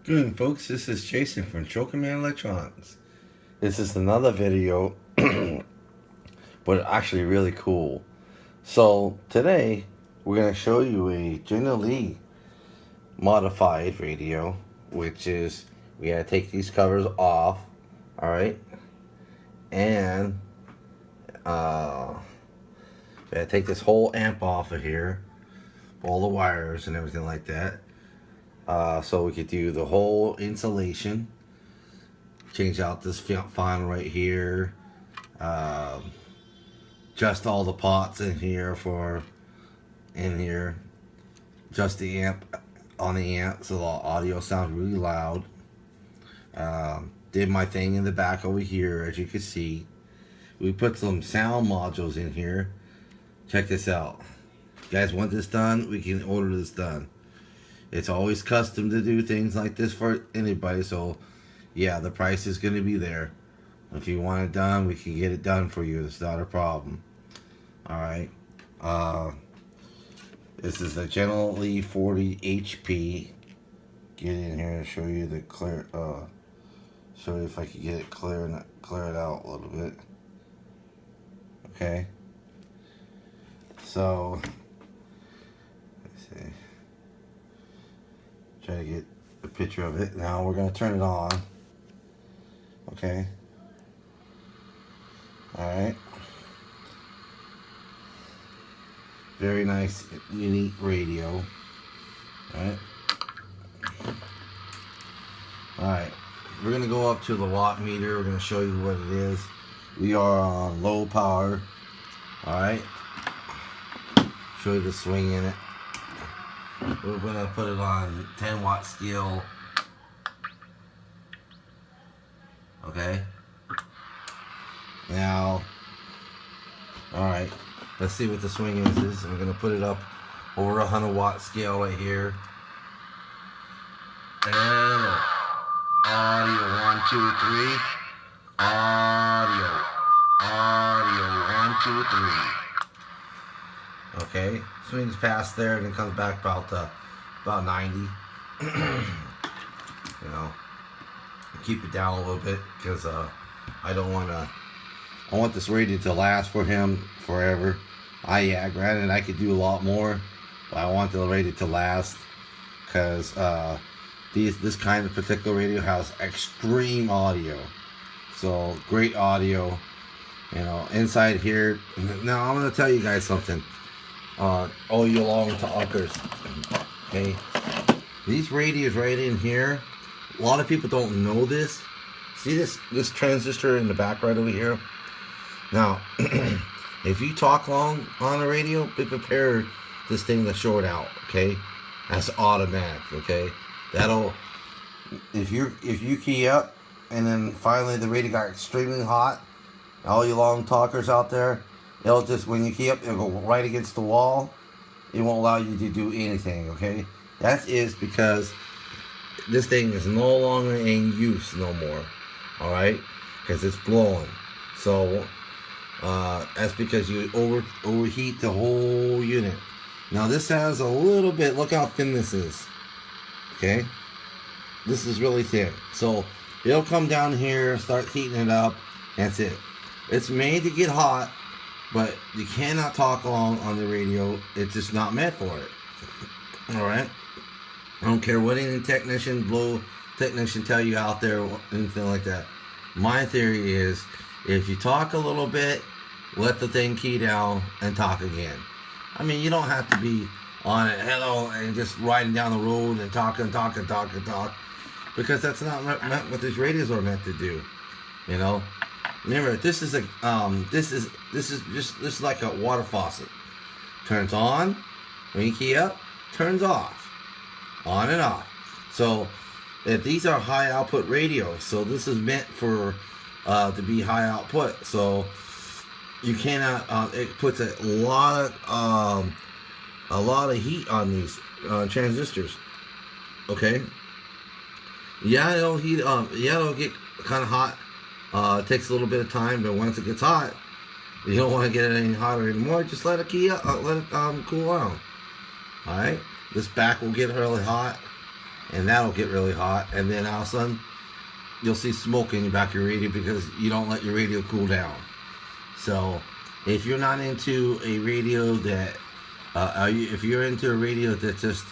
Good folks, this is Jason from Man Electronics. This is another video, but actually really cool. So today we're going to show you a generally modified radio, which is we got to take these covers off, all right, and we got to take this whole amp off of here, all the wires and everything like that. So we could do the whole insulation, change out this fan right here, just all the pots in here just the amp on the amp so the audio sounds really loud. Did my thing in the back over here, as you can see. We put some sound modules in here. Check this out. If you guys want this done, we can order this done. It's always custom to do things like this for anybody, so yeah, the price is going to be there. If you want it done, we can get it done for you. It's not a problem. Alright. This is the generally 40 HP. Get in here and show you the clear, show you if I can get it clear it out a little bit. Okay. So, let's see. Try to get a picture of it. Now we're going to turn it on. Okay. Alright. Very nice, unique radio. Alright. Alright. We're going to go up to the watt meter. We're going to show you what it is. We are on low power. Alright. Show you the swing in it. We're going to put it on 10 watt scale. Okay. Now, alright, let's see what the swing is. We're going to put it up over 100 watt scale right here. And audio 1, 2, 3. Audio 1, 2, 3. Okay, swings past there and it comes back about 90. You know, keep it down a little bit because I want this radio to last for him forever. Yeah, granted I could do a lot more, but I want the radio to last because this kind of particular radio has extreme audio. So great audio, you know, inside here. Now I'm gonna tell you guys something. All you long talkers, okay, these radios right in here, a lot of people don't know this. See this transistor in the back right over here? Now if you talk long on the radio, be prepared this thing to short out. Okay, that's automatic. Okay, that'll, if you key up and then finally the radio got extremely hot, all you long talkers out there, it'll just, when you key up, it'll go right against the wall. It won't allow you to do anything, okay? That is because this thing is no longer in use no more, alright? Because it's blowing. So, that's because you overheat the whole unit. Now this has a little bit, look how thin this is, okay? This is really thin. So, it'll come down here, start heating it up, that's it. It's made to get hot, but you cannot talk long on the radio. It's just not meant for it. Alright? I don't care what any technician tell you out there or anything like that. My theory is, if you talk a little bit, let the thing key down and talk again. I mean, you don't have to be on it, hello, and just riding down the road and talk. Because that's not meant what these radios are meant to do. You know? Remember, this is just like a water faucet. Turns on when you key up, turns off, on and off. So, if these are high output radios, so this is meant for to be high output. So you cannot. It puts a lot of heat on these transistors. Okay. Yeah, it'll heat. Yeah, it'll get kind of hot. It takes a little bit of time, but once it gets hot, you don't want to get it any hotter anymore. Just let it let it cool down. All right, this back will get really hot. and that'll get really hot, and then all of a sudden you'll see smoke in the back of your radio because you don't let your radio cool down. So if you're not into a radio that, if you're into a radio that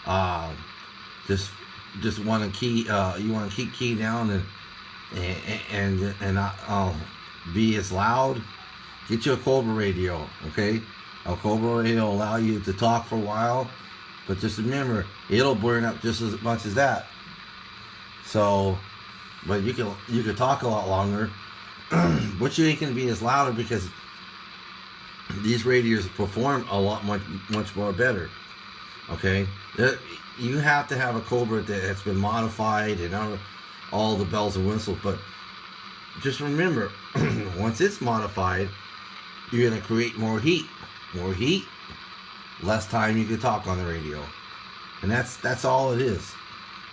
uh, just want to key, you want to keep key down and not be as loud, get you a Cobra radio, okay? A Cobra radio will allow you to talk for a while, but just remember, it'll burn up just as much as that. So, but you can talk a lot longer, but you ain't gonna be as louder because these radios perform a lot much more better. Okay, you have to have a Cobra that has been modified and all the bells and whistles, but just remember, once it's modified, you're gonna create more heat, less time you can talk on the radio, and that's all it is.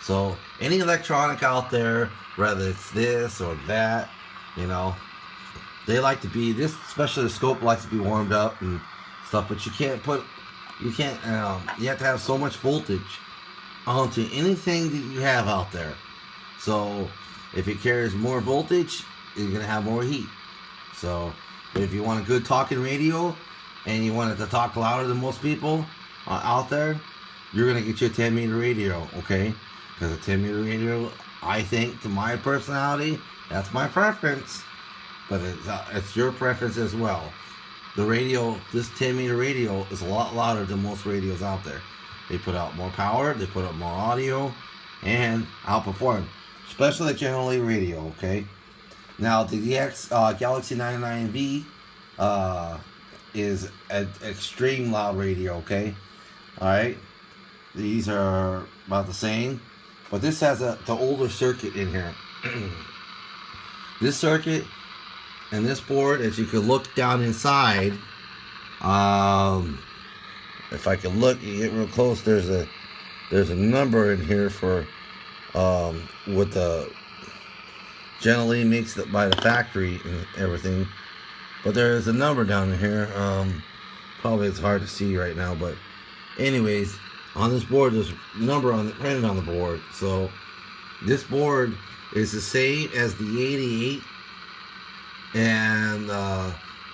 So any electronic out there, whether it's this or that, they like to be this, especially the scope likes to be warmed up and stuff, but you have to have so much voltage onto anything that you have out there. So if it carries more voltage, you're gonna have more heat. So, but if you want a good talking radio and you want it to talk louder than most people out there, you're gonna get you a 10-meter radio, okay? Because a 10-meter radio, I think, to my personality, that's my preference, but it's your preference as well. The radio, this 10-meter radio, is a lot louder than most radios out there. They put out more power, they put out more audio, and outperform, especially the General Lee radio, okay? Now, the Galaxy 99V is an extreme loud radio, okay? Alright? These are about the same, but this has the older circuit in here. This circuit and this board, as you can look down inside, if I can look, you get real close, there's a number in here for what the generally makes it by the factory and everything, but there is a number down here. Probably it's hard to see right now, but anyways, on this board there's a number printed on the board. So this board is the same as the 88 and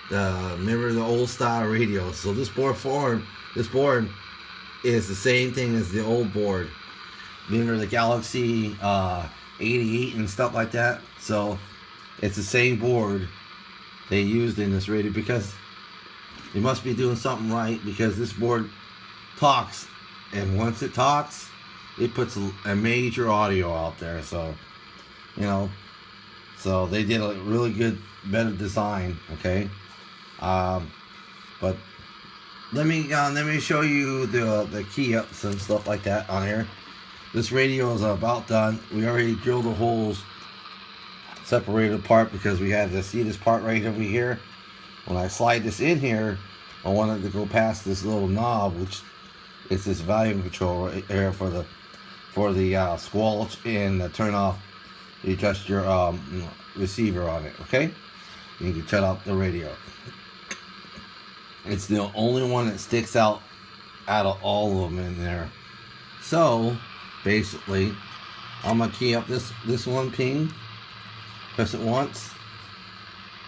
remember the old style radio. So this board is the same thing as the old board. Remember the Galaxy 88 and stuff like that. So it's the same board they used in this radio, because they must be doing something right, because this board talks, and once it talks, it puts a major audio out there. So so they did a really good, better design, okay? But let me show you the key ups and stuff like that on here. This radio is about done. We already drilled the holes, separated apart, because we had to see this part right over here. When I slide this in here, I wanted to go past this little knob, which is this volume control right here for the squelch and the turn off. You adjust your receiver on it, okay? You can shut off the radio. It's the only one that sticks out of all of them in there. So basically, I'm gonna key up this one ping, press it once,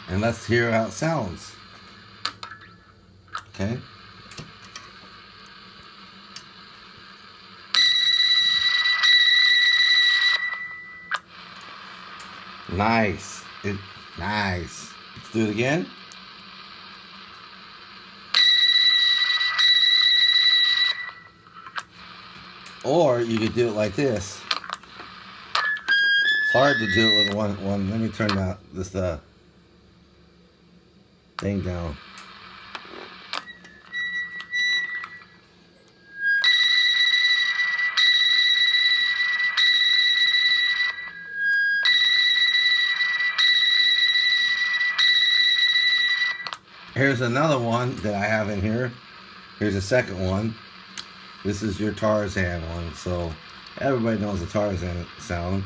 and let's hear how it sounds. Okay. Nice. Nice. Let's do it again. Or you could do it like this. It's hard to do it with one. Let me turn this thing down. Here's another one that I have in here. Here's a second one. This is your Tarzan one. So everybody knows the Tarzan sound.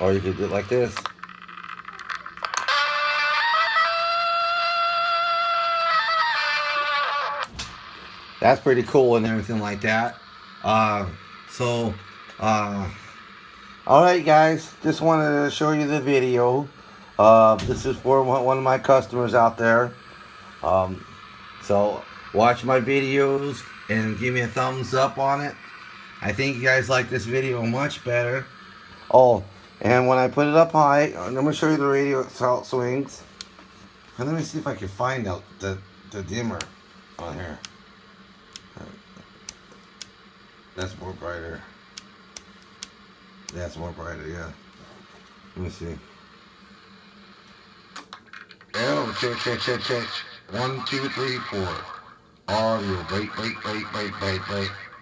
Or you could do it like this. that's pretty cool and everything like that. So, all right, guys, just wanted to show you the video. This is for one of my customers out there. So watch my videos and give me a thumbs up on it. I think you guys like this video much better. Oh, and when I put it up high, I'm going to show you the radio how it swings. And let me see if I can find out the dimmer on here. That's more brighter. That's more brighter, yeah. Let me see. Oh, check. 1, 2, 3, 4. Audio. Wait.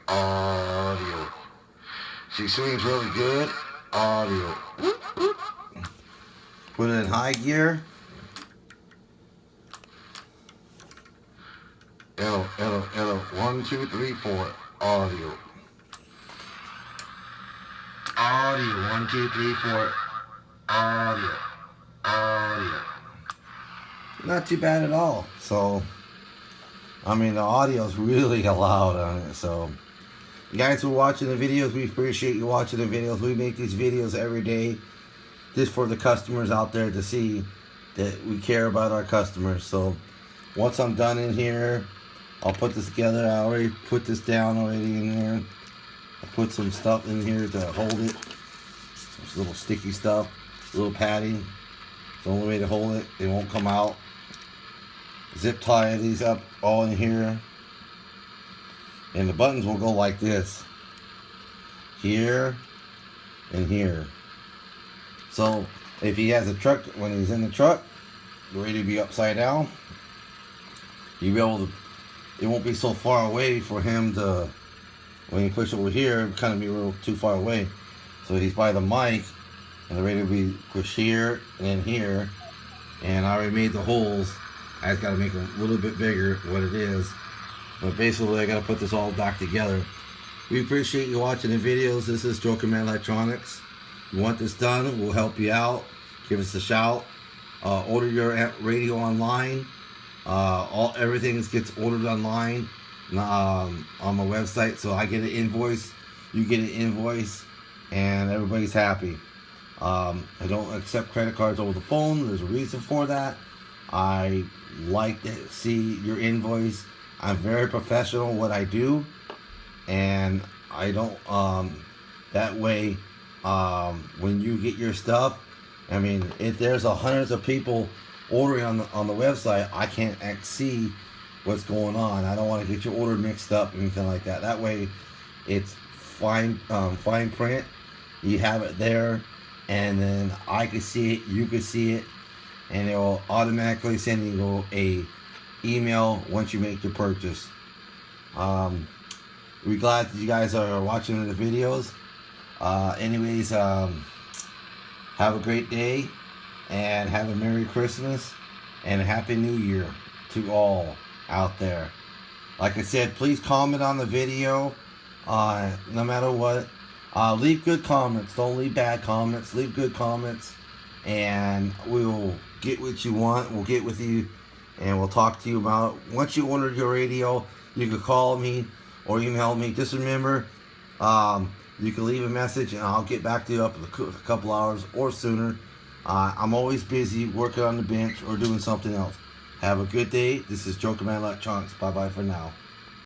Audio. She swings really good. Audio. Put it in high gear. L. 1, 2, 3, 4. Audio. Audio. 1, 2, 3, 4. Audio. Not too bad at all. So, I mean, the audio is really loud on it. So, you guys who are watching the videos, we appreciate you watching the videos. We make these videos every day just for the customers out there to see that we care about our customers. So, once I'm done in here, I'll put this together. I already put this down already in here. I put some stuff in here to hold it. Some little sticky stuff, little padding. It's the only way to hold it. It won't come out. Zip tie these up all in here. And the buttons will go like this. Here and here. So if he has a truck, when he's in the truck, ready to be upside down, you'll be able to, it won't be so far away for him to, when you push over here, it kind of be real too far away. So he's by the mic, and the radio will be pushed here and then here. And I already made the holes. I just got to make them a little bit bigger, what it is. But basically, I got to put this all back together. We appreciate you watching the videos. This is Joker Man Electronics. If you want this done, we'll help you out. Give us a shout. Order your radio online. Everything gets ordered online on my website. So I get an invoice, you get an invoice, and everybody's happy. I don't accept credit cards over the phone. There's a reason for that. I like to see your invoice. I'm very professional in what I do, and I don't that way when you get your stuff, I mean, if there's hundreds of people ordering on the website, I can't see what's going on. I don't want to get your order mixed up or anything like that. That way it's fine print. You have it there, and then I can see it, you can see it, and it will automatically send you a email once you make your purchase. We're glad that you guys are watching the videos. Anyways, have a great day, and have a Merry Christmas and a Happy New Year to all out there. Like I said, please comment on the video, no matter what. Leave good comments. Don't leave bad comments. Leave good comments, and we'll get what you want. We'll get with you, and we'll talk to you about it. Once you order your radio, you can call me or email me. Just remember, you can leave a message, and I'll get back to you up in a couple hours or sooner. I'm always busy working on the bench or doing something else. Have a good day. This is Joker Man Electronics. Bye-bye for now.